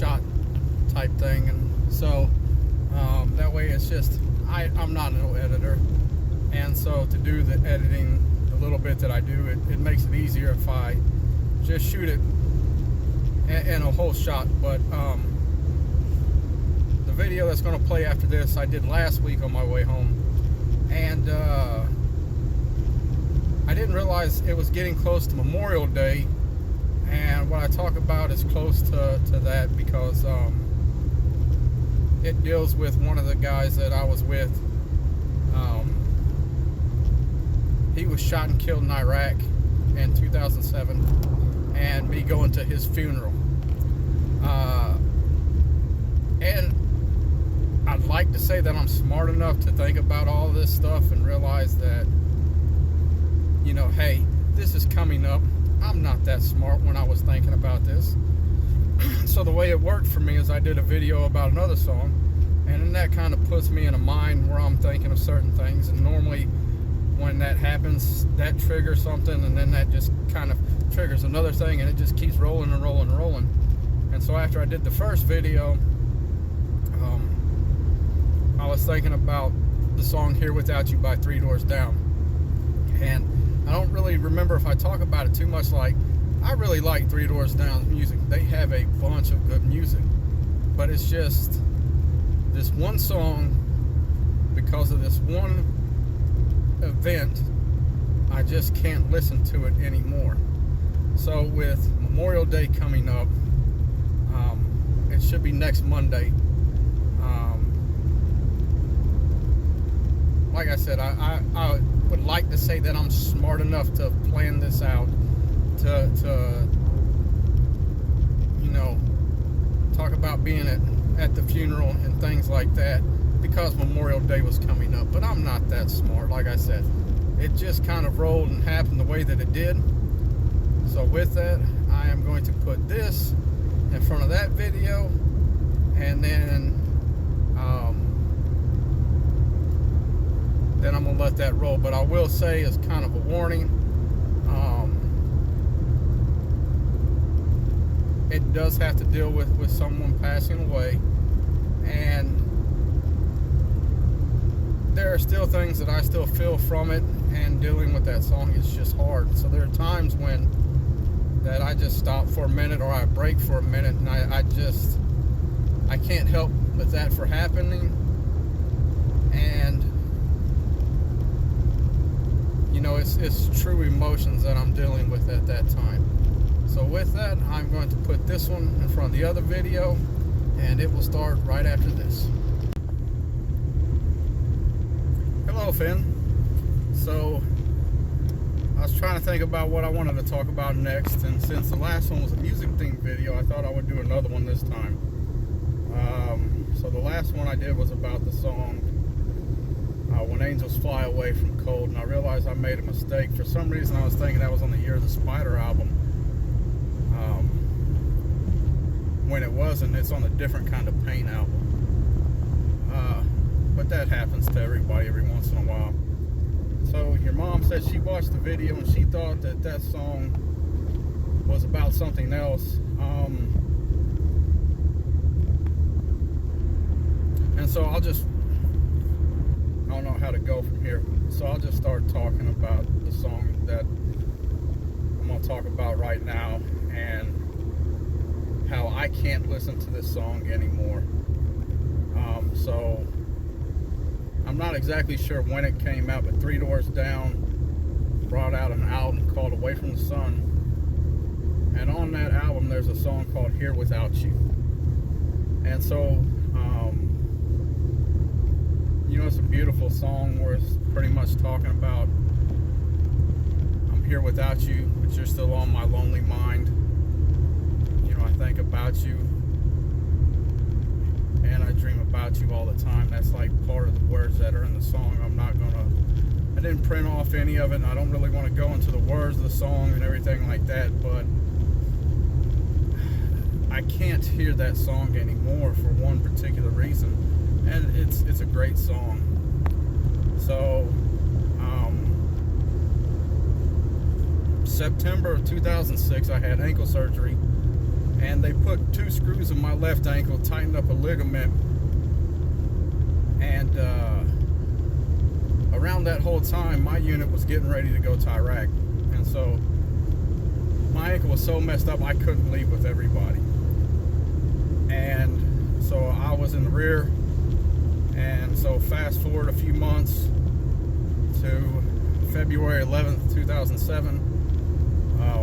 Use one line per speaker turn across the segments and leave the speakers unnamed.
shot type thing, and so that way it's just I'm not no editor, and so to do the editing the little bit that I do, it makes it easier if I just shoot it in a whole shot. But the video that's going to play after this I did last week on my way home, and I didn't realize it was getting close to Memorial Day, and what I talk about is close to that because it deals with one of the guys that I was with. He was shot and killed in Iraq in 2007, and me going to his funeral. And I'd like to say that I'm smart enough to think about all this stuff and realize that, you know, hey, this is coming up. I'm not that smart when I was thinking about this. So the way it worked for me is I did a video about another song, and then that kind of puts me in a mind where I'm thinking of certain things, and normally when that happens, that triggers something, and then that just kind of triggers another thing, and it just keeps rolling and rolling and rolling. And so after I did the first video, I was thinking about the song Here Without You by Three Doors Down, and I don't really remember if I talk about it too much. Like, I really like Three Doors Down's music. They have a bunch of good music, but it's just this one song, because of this one event, I just can't listen to it anymore. So with Memorial Day coming up, it should be next Monday. Like I said, I would like to say that I'm smart enough to plan this out, to you know, talk about being at the funeral and things like that, because Memorial Day was coming up. But I'm not that smart. Like I said, it just kind of rolled and happened the way that it did. So with that, I am going to put this in front of that video, and then I'm going to let that roll. But I will say, as kind of a warning, it does have to deal with someone passing away, and there are still things that I still feel from it, and dealing with that song is just hard. So there are times when that I just stop for a minute, or I break for a minute, and I can't help with that for happening. And you know, it's true emotions that I'm dealing with at that time. So with that, I'm going to put this one in front of the other video, and it will start right after this. Hello, Finn. So I was trying to think about what I wanted to talk about next, and since the last one was a music themed video, I thought I would do another one this time. So the last one I did was about the song When Angels Fly Away from Cold, and I realized I made a mistake. For some reason I was thinking that was on the Year of the Spider album, when it wasn't. It's on a different kind of Pain album. But that happens to everybody every once in a while. So your mom said she watched the video and she thought that song was about something else. And so I don't know how to go from here. So I'll just start talking about the song that I'm going to talk about right now, and how I can't listen to this song anymore. So I'm not exactly sure when it came out, but Three Doors Down brought out an album called Away from the Sun, and on that album there's a song called Here Without You. And so you know, it's a beautiful song where it's pretty much talking about, I'm here without you, but you're still on my lonely mind. You know, I think about you, and I dream about you all the time. That's like part of the words that are in the song. I didn't print off any of it, and I don't really want to go into the words of the song and everything like that, but I can't hear that song anymore for one particular reason, and it's a great song. So September of 2006, I had ankle surgery, and they put 2 screws in my left ankle, tightened up a ligament, and around that whole time, my unit was getting ready to go to Iraq, and so my ankle was so messed up I couldn't leave with everybody, and so I was in the rear. And so fast forward a few months to February 11th, 2007,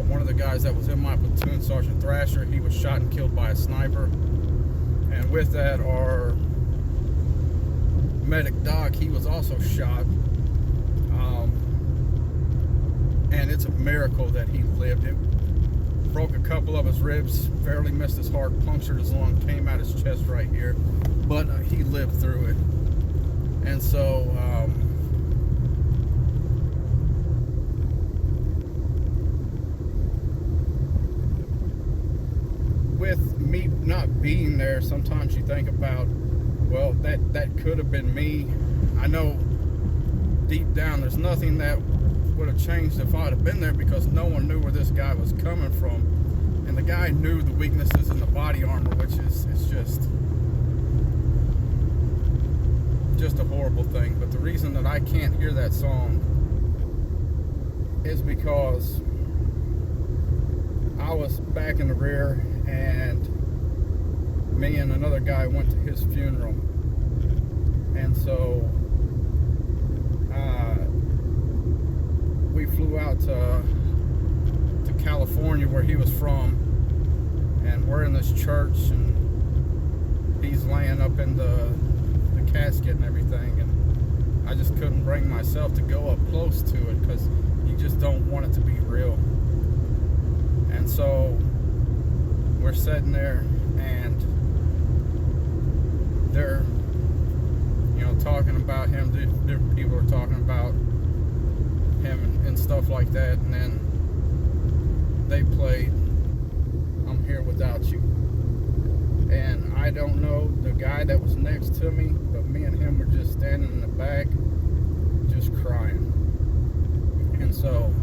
one of the guys that was in my platoon, Sergeant Thrasher, he was shot and killed by a sniper. And with that, our medic Doc, he was also shot. And it's a miracle that he lived. It broke a couple of his ribs, barely missed his heart, punctured his lung, came out his chest right here, but he lived through it. And so with me not being there, sometimes you think about, well, that could have been me. I know deep down there's nothing that would have changed if I'd have been there, because no one knew where this guy was coming from, and the guy knew the weaknesses in the body armor, which is just a horrible thing. But the reason that I can't hear that song is because I was back in the rear, and me and another guy went to his funeral, and so we flew out to California, where he was from, and we're in this church, and he's laying up in the casket and everything, and I just couldn't bring myself to go up close to it, because you just don't want it to be real. And so we're sitting there, and they're, talking about him. Different people are talking about him and stuff like that, and then they played "I'm Here Without You," and I don't know the guy that was next to me, but me and him were just standing in the back just crying. And so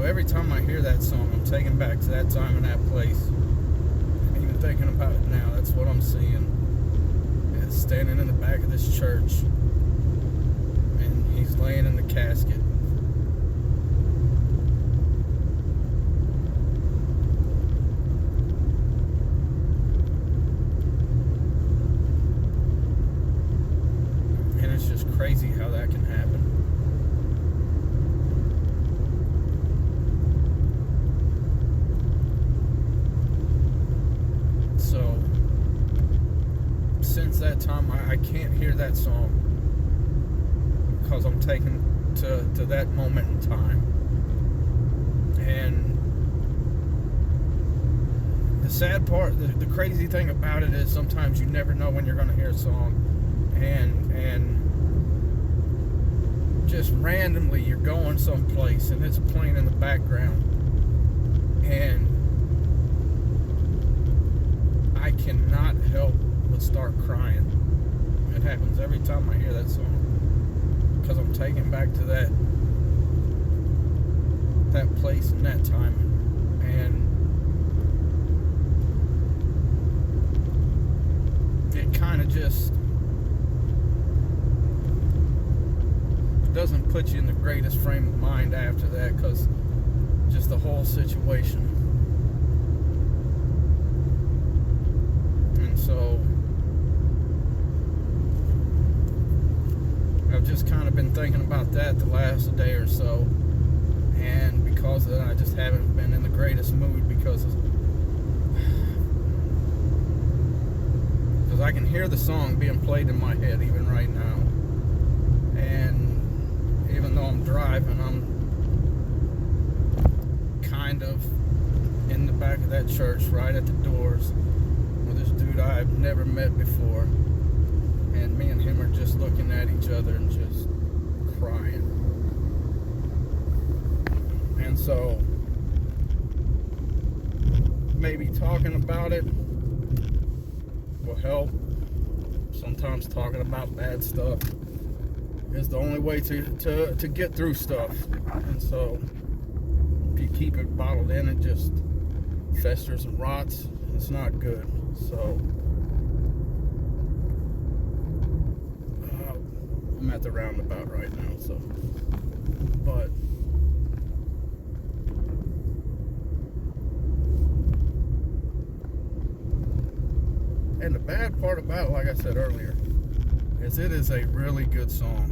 every time I hear that song, I'm taken back to that time and that place. And even thinking about it now, that's what I'm seeing. Is standing in the back of this church, and he's laying in the casket. And it's just crazy how that can happen. So since that time, I can't hear that song, because I'm taken to that moment in time. And the sad part, the crazy thing about it is sometimes you never know when you're going to hear a song, and just randomly you're going someplace and it's playing in the background, and I cannot help but start crying. It happens every time I hear that song, because I'm taken back to that place and that time, and it kind of just doesn't put you in the greatest frame of mind after that, because just the whole situation. And so I've just kind of been thinking about that the last day or so, and because of that, I just haven't been in the greatest mood, because I can hear the song being played in my head even right now. And even though I'm driving, I'm kind of in the back of that church, right at the doors, with this dude I've never met before, and me and him are just looking at each other and just crying. And so maybe talking about it will help. Sometimes talking about bad stuff is the only way to get through stuff. And so if you keep it bottled in, it just festers and rots. It's not good. So I'm at the roundabout right now, so but and the bad part about it, like I said earlier, is it is a really good song.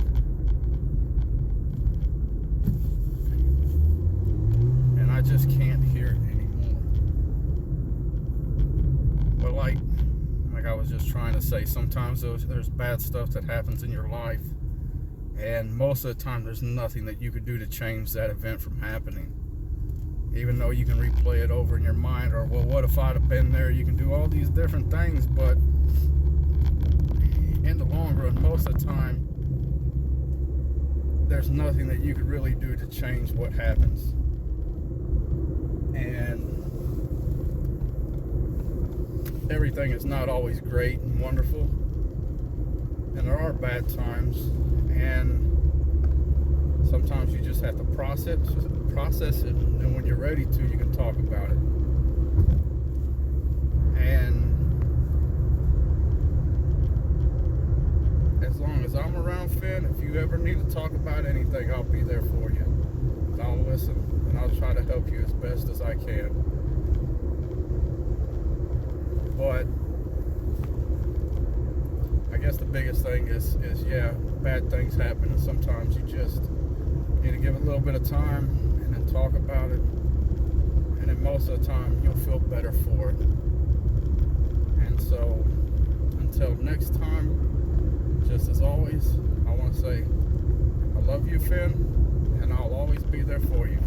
And I just can't hear it anymore. But like I was just trying to say, sometimes there's bad stuff that happens in your life, and most of the time there's nothing that you could do to change that event from happening. Even though you can replay it over in your mind, or, well, what if I'd have been there? You can do all these different things, but in the long run, most of the time, there's nothing that you could really do to change what happens. And everything is not always great and wonderful. And there are bad times. And sometimes you just have to process it, and when you're ready to, you can talk about it. And as long as I'm around, Finn, if you ever need to talk about anything, I'll be there for you. I'll listen, and I'll try to help you as best as I can. But I guess the biggest thing is yeah, bad things happen, and sometimes you just need to give it a little bit of time and then talk about it, and then most of the time you'll feel better for it. And so until next time, just as always, I want to say I love you, Finn, and I'll always be there for you.